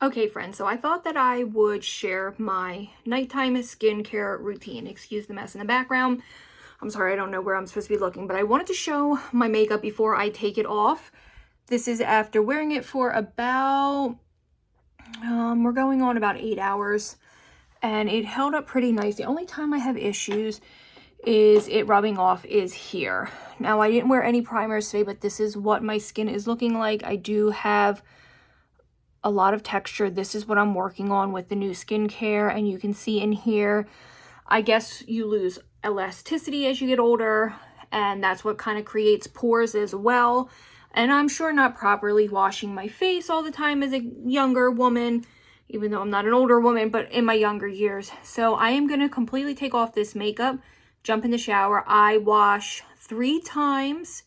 Okay, friends, so I thought that I would share my nighttime skincare routine. Excuse the mess in the background. I'm sorry, I don't know where I'm supposed to be looking, but I wanted to show my makeup before I take it off. This is after wearing it for about, we're going on about 8 hours, and it held up pretty nice. The only time I have issues is it rubbing off is here. Now, I didn't wear any primers today, but this is what my skin is looking like. I do have a lot of texture. This is what I'm working on with the new skincare, and you can see in here, I guess you lose elasticity as you get older, and that's what kind of creates pores as well. And I'm sure not properly washing my face all the time as a younger woman, even though I'm not an older woman, but in my younger years. So I am going to completely take off this makeup, jump in the shower. I wash 3 times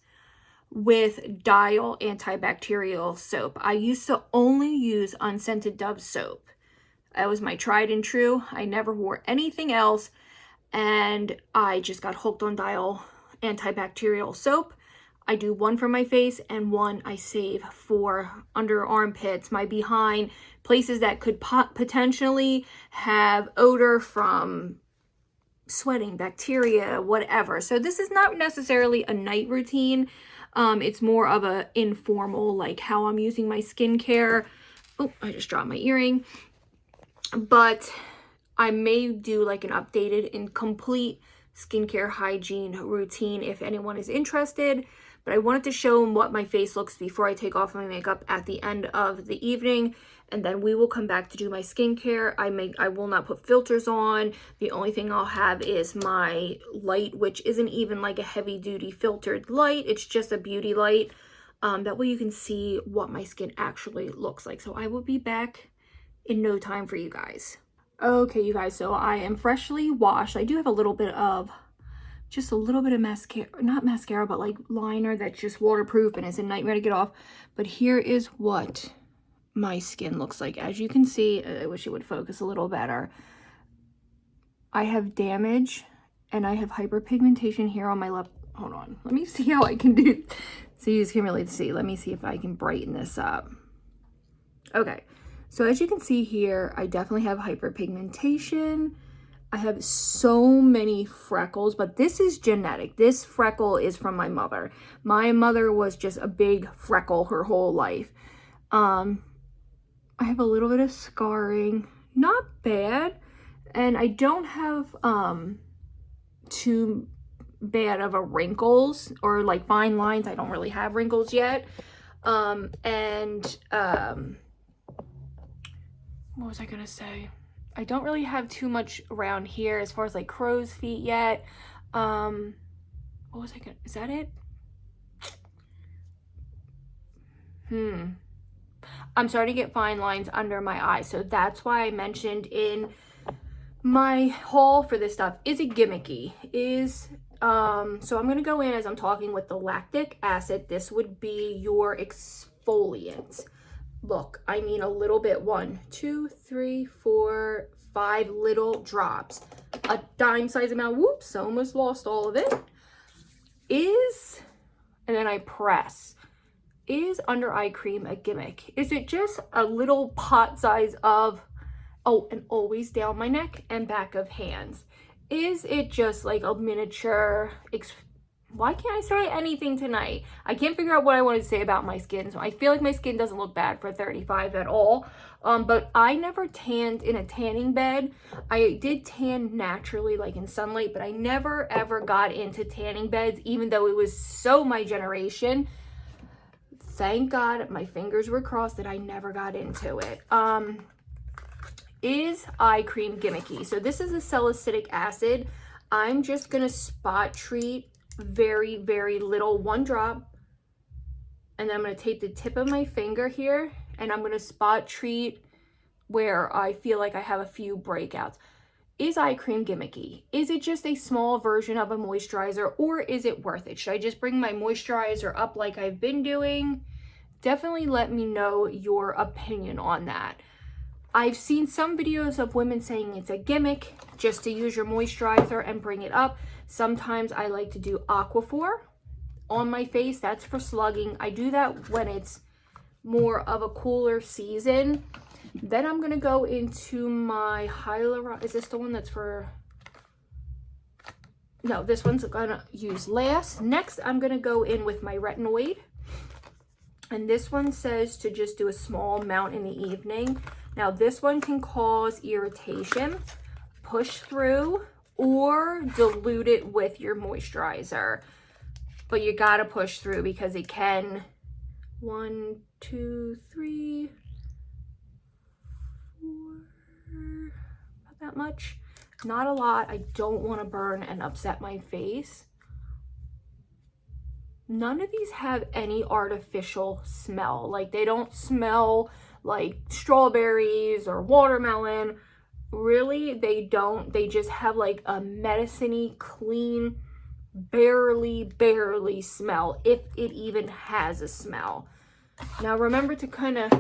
with Dial antibacterial soap. I used to only use unscented Dove soap. That was my tried and true. I never wore anything else, and I just got hooked on Dial antibacterial soap. I do one for my face and one I save for under armpits, my behind, places that could potentially have odor from sweating, bacteria, whatever. So this is not necessarily a night routine. It's more of a informal, like how I'm using my skincare. Oh, I just dropped my earring. But I may do like an updated and complete skincare hygiene routine if anyone is interested. But I wanted to show them what my face looks before I take off my makeup at the end of the evening. And then we will come back to do my skincare. I will not put filters on. The only thing I'll have is my light, which isn't even like a heavy duty filtered light. It's just a beauty light. That way you can see what my skin actually looks like. So I will be back in no time for you guys. Okay, you guys, so I am freshly washed. I do have a little bit of, just a little bit of mascara, not mascara, but like liner that's just waterproof and it's a nightmare to get off. But here is what my skin looks like. As you can see, I wish it would focus a little better. I have damage and I have hyperpigmentation here on my left. Hold on, let me see how I can do. So you can really see. Let me see if I can brighten this up. Okay, so as you can see here, I definitely have hyperpigmentation. I have so many freckles, but this is genetic. This freckle is from my mother. My mother was just a big freckle her whole life. I have a little bit of scarring, not bad, and I don't have too bad of a wrinkles or like fine lines. I don't really have wrinkles yet. What was I gonna say? I don't really have too much around here as far as like crow's feet yet. What was I gonna, is that it? I'm starting to get fine lines under my eyes. So that's why I mentioned in my haul for this stuff, is it gimmicky? So I'm going to go in as I'm talking with the lactic acid. This would be your exfoliant. Look, I mean a little bit, 1, 2, 3, 4, 5 little drops. A dime size amount. Whoops, almost lost all of it. And then I press. Is under eye cream a gimmick? Is it just a little pot size of, oh, and always down my neck and back of hands? Is it just like a miniature, why can't I say anything tonight? I can't figure out what I want to say about my skin. So I feel like my skin doesn't look bad for 35 at all. But I never tanned in a tanning bed. I did tan naturally, like in sunlight, but I never ever got into tanning beds, even though it was so my generation. Thank God, my fingers were crossed that I never got into it. Is eye cream gimmicky? So this is a salicylic acid. I'm just gonna spot treat very, very little, 1 drop. And then I'm gonna take the tip of my finger here and I'm gonna spot treat where I feel like I have a few breakouts. Is eye cream gimmicky? Is it just a small version of a moisturizer, or is it worth it? Should I just bring my moisturizer up like I've been doing? Definitely let me know your opinion on that. I've seen some videos of women saying it's a gimmick just to use your moisturizer and bring it up. Sometimes I like to do Aquaphor on my face. That's for slugging. I do that when it's more of a cooler season. Then I'm going to go into my hyaluronic. Is this the one that's for... No, this one's going to use last. Next, I'm going to go in with my retinoid. And this one says to just do a small amount in the evening. Now, this one can cause irritation. Push through or dilute it with your moisturizer. But you got to push through because it can... 1, 2, 3, 4, not that much. Not a lot. I don't want to burn and upset my face. None of these have any artificial smell. Like, they don't smell like strawberries or watermelon. Really, they don't. They just have like a medicine-y, clean, barely smell, if it even has a smell. Now, remember to kind of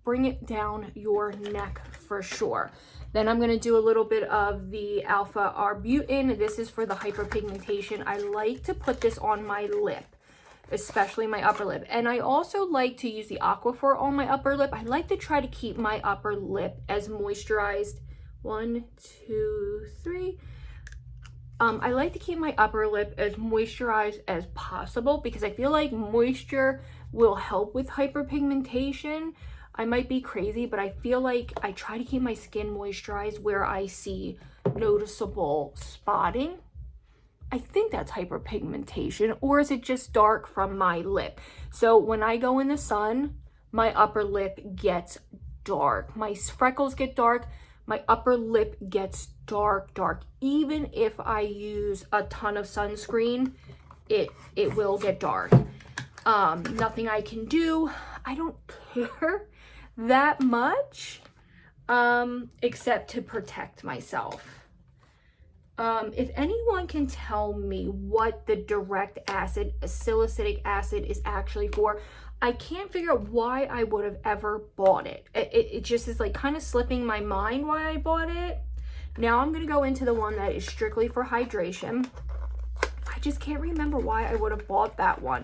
bring it down your neck for sure. Then I'm going to do a little bit of the alpha arbutin. This is for the hyperpigmentation. I like to put this on my lip, especially my upper lip. And I also like to use the Aquaphor on my upper lip. I like to try to keep my upper lip as moisturized. 1, 2, 3. I like to keep my upper lip as moisturized as possible because I feel like moisture will help with hyperpigmentation. I might be crazy, but I feel like I try to keep my skin moisturized where I see noticeable spotting. I think that's hyperpigmentation, or is it just dark from my lip? So when I go in the sun, my upper lip gets dark. My freckles get dark. My upper lip gets dark. Even if I use a ton of sunscreen, it will get dark. Nothing I can do. I don't care that much, except to protect myself. If anyone can tell me what the direct acid, salicylic acid, is actually for, I can't figure out why I would have ever bought it. It just is like kind of slipping my mind why I bought it. Now I'm going to go into the one that is strictly for hydration. I just can't remember why I would have bought that one.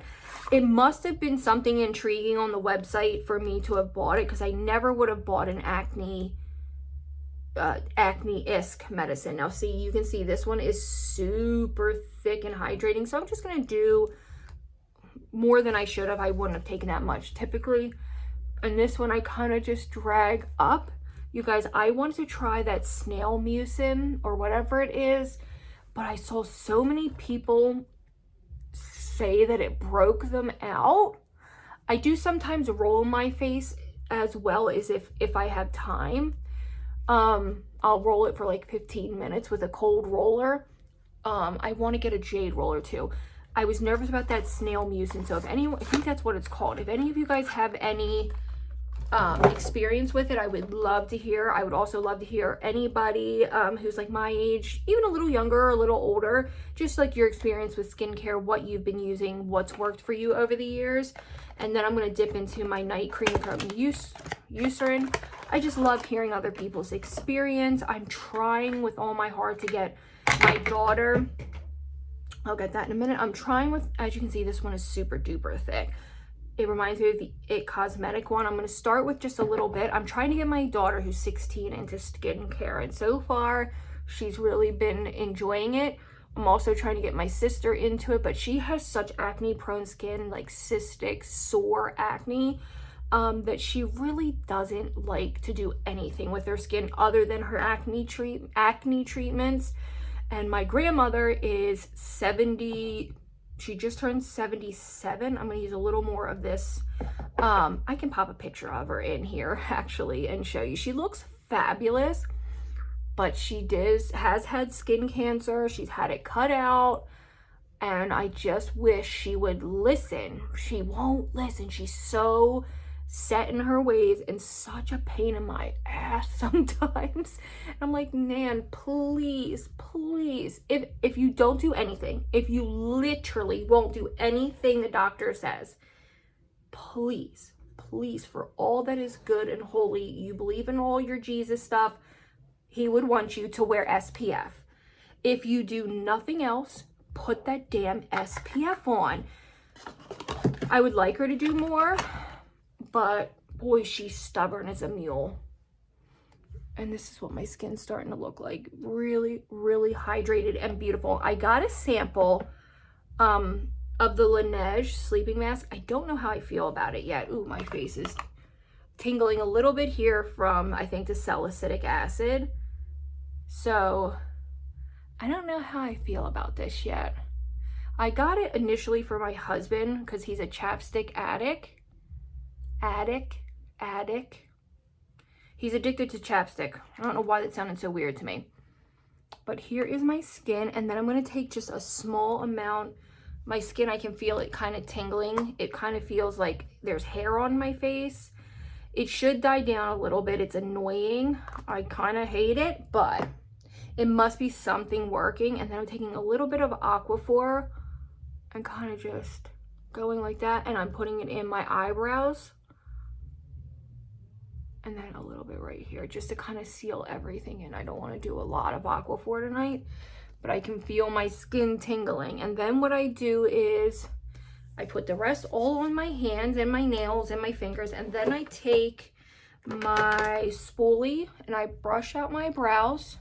It must have been something intriguing on the website for me to have bought it, because I never would have bought an acne-esque medicine. Now see, you can see this one is super thick and hydrating, so I'm just going to do more than I should have. I wouldn't have taken that much typically. And this one I kind of just drag up. You guys, I wanted to try that snail mucin or whatever it is, but I saw so many people say that it broke them out. I do sometimes roll my face as well, as if I have time. I'll roll it for like 15 minutes with a cold roller. I want to get a jade roller too. I was nervous about that snail mucin, so if anyone, I think that's what it's called. If any of you guys have any experience with it, I would love to hear. I would also love to hear anybody who's like my age, even a little younger or a little older, just like your experience with skincare, what you've been using, what's worked for you over the years. And then I'm going to dip into my night cream from Eucerin. I just love hearing other people's experience. I'm trying with all my heart to get my daughter, I'll get that in a minute. I'm trying with, as you can see, this one is super duper thick. It reminds me of the It Cosmetic one. I'm going to start with just a little bit. I'm trying to get my daughter, who's 16, into skincare, and so far she's really been enjoying it. I'm also trying to get my sister into it, but she has such acne prone skin, like cystic, sore acne, that she really doesn't like to do anything with her skin other than her acne treatments. And my grandmother is 70. She just turned 77. I'm going to use a little more of this. I can pop a picture of her in here actually and show you. She looks fabulous, but she has had skin cancer. She's had it cut out, and I just wish she would listen. She won't listen. She's so set in her ways and such a pain in my ass sometimes. I'm like, Nan, please, if you don't do anything, if you literally won't do anything the doctor says, please, for all that is good and holy, you believe in all your Jesus stuff, he would want you to wear SPF. If you do nothing else, put that damn SPF on. I would like her to do more, but Boy, she's stubborn as a mule. And this is what my skin's starting to look like. Really, really hydrated and beautiful. I got a sample of the Laneige sleeping mask. I don't know how I feel about it yet. Ooh, my face is tingling a little bit here from, I think, the salicylic acid. So I don't know how I feel about this yet. I got it initially for my husband because he's a chapstick addict. He's addicted to chapstick. I don't know why that sounded so weird to me. But here is my skin, and then I'm going to take just a small amount. My skin, I can feel it kind of tingling. It kind of feels like there's hair on my face. It should die down a little bit. It's annoying. I kind of hate it, but it must be something working. And then I'm taking a little bit of Aquaphor and kind of just going like that, and I'm putting it in my eyebrows. And then a little bit right here, just to kind of seal everything in. I don't want to do a lot of Aquaphor tonight, but I can feel my skin tingling. And then what I do is I put the rest all on my hands and my nails and my fingers, and then I take my spoolie and I brush out my brows,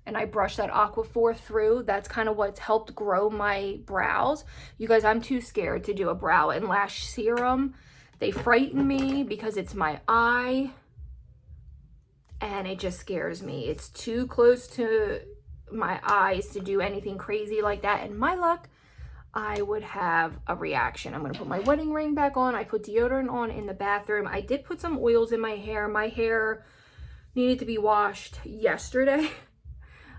and I brush that Aquaphor through. That's kind of what's helped grow my brows. You guys, I'm too scared to do a brow and lash serum. They frighten me because it's my eye, and it just scares me. It's too close to my eyes to do anything crazy like that. And my luck, I would have a reaction. I'm gonna put my wedding ring back on. I put deodorant on in the bathroom. I did put some oils in my hair. My hair needed to be washed yesterday,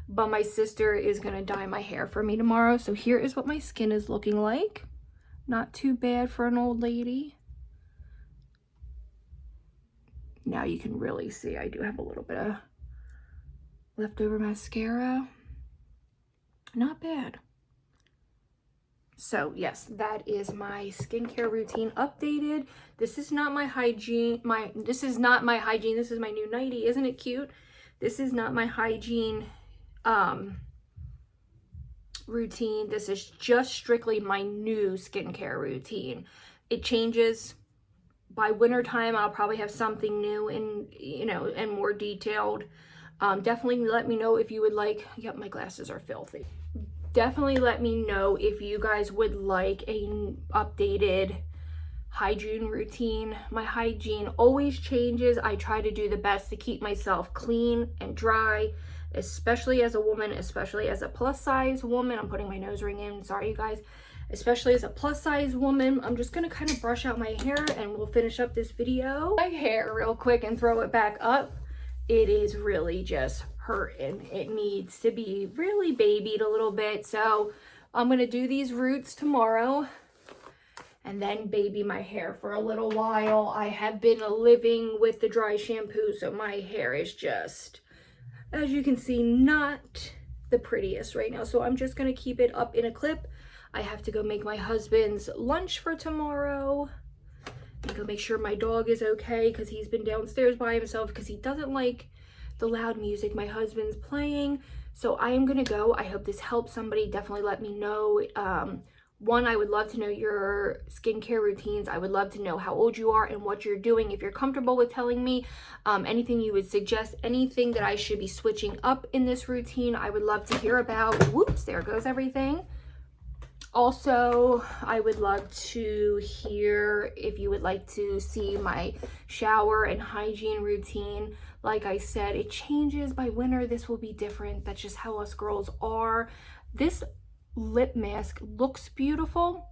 but my sister is gonna dye my hair for me tomorrow. So here is what my skin is looking like. Not too bad for an old lady. Now you can really see I do have a little bit of leftover mascara. Not bad. So yes, that is my skincare routine updated. This is not my hygiene. This is my new nightie. Isn't it cute? This is not my hygiene routine. This is just strictly my new skincare routine. It changes. By winter time, I'll probably have something new and, you know, and more detailed. Definitely let me know if you would like, yep, my glasses are filthy. Definitely let me know if you guys would like an updated hygiene routine. My hygiene always changes. I try to do the best to keep myself clean and dry, especially as a woman, especially as a plus size woman. I'm putting my nose ring in, sorry you guys. Especially as a plus size woman. I'm just gonna kind of brush out my hair and we'll finish up this video. My hair real quick and throw it back up. It is really just hurting. It needs to be really babied a little bit. So I'm gonna do these roots tomorrow and then baby my hair for a little while. I have been living with the dry shampoo, so my hair is just, as you can see, not the prettiest right now. So I'm just gonna keep it up in a clip. I have to go make my husband's lunch for tomorrow and go make sure my dog is okay because he's been downstairs by himself because he doesn't like the loud music my husband's playing. So I am gonna go. I hope this helps somebody. Definitely let me know. One, I would love to know your skincare routines. I would love to know how old you are and what you're doing. If you're comfortable with telling me anything you would suggest, anything that I should be switching up in this routine, I would love to hear about. Whoops, there goes everything. Also, I would love to hear if you would like to see my shower and hygiene routine. Like I said, it changes by winter. This will be different. That's just how us girls are. This lip mask looks beautiful.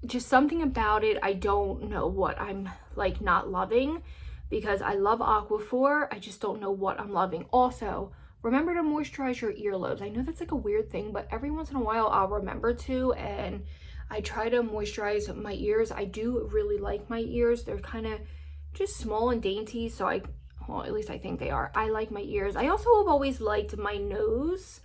Just something about it, I don't know what I'm like not loving, because I love Aquaphor. I just don't know what I'm loving. Also, remember to moisturize your earlobes. I know that's like a weird thing, but every once in a while I'll remember to, and I try to moisturize my ears. I do really like my ears. They're kind of just small and dainty, so well, at least I think they are. I like my ears. I also have always liked my nose.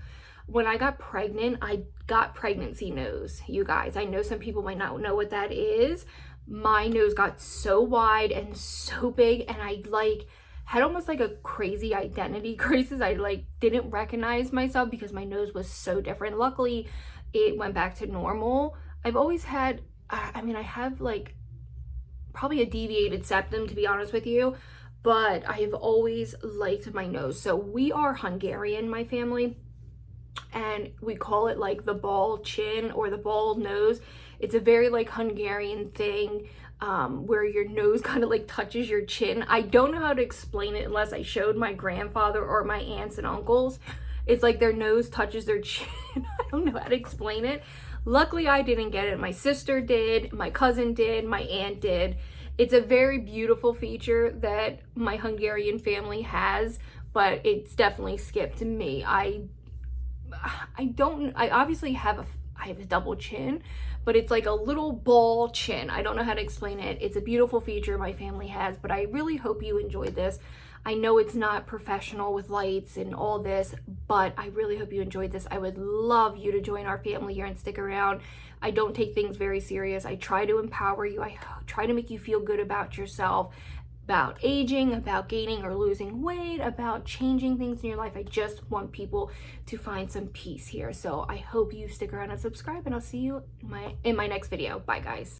When I got pregnant, I got pregnancy nose, you guys. I know some people might not know what that is. My nose got so wide and so big, and I had almost like a crazy identity crisis. I didn't recognize myself because my nose was so different. Luckily, it went back to normal. I've always had, I have like probably a deviated septum, to be honest with you, but I have always liked my nose. So we are Hungarian, my family, and we call it like the ball chin or the ball nose. It's a very like Hungarian thing, where your nose kind of like touches your chin. I don't know how to explain it unless I showed my grandfather or my aunts and uncles. It's like their nose touches their chin. I don't know how to explain it. Luckily, I didn't get it. My sister did, my cousin did, my aunt did. It's a very beautiful feature that my Hungarian family has, but it's definitely skipped me. I obviously have I have a double chin, but it's like a little ball chin. I don't know how to explain it. It's a beautiful feature my family has, but I really hope you enjoyed this. I know it's not professional with lights and all this, but I really hope you enjoyed this. I would love you to join our family here and stick around. I don't take things very serious. I try to empower you. I try to make you feel good about yourself, about aging, about gaining or losing weight, about changing things in your life. I just want people to find some peace here. So I hope you stick around and subscribe, and I'll see you in my next video. Bye, guys.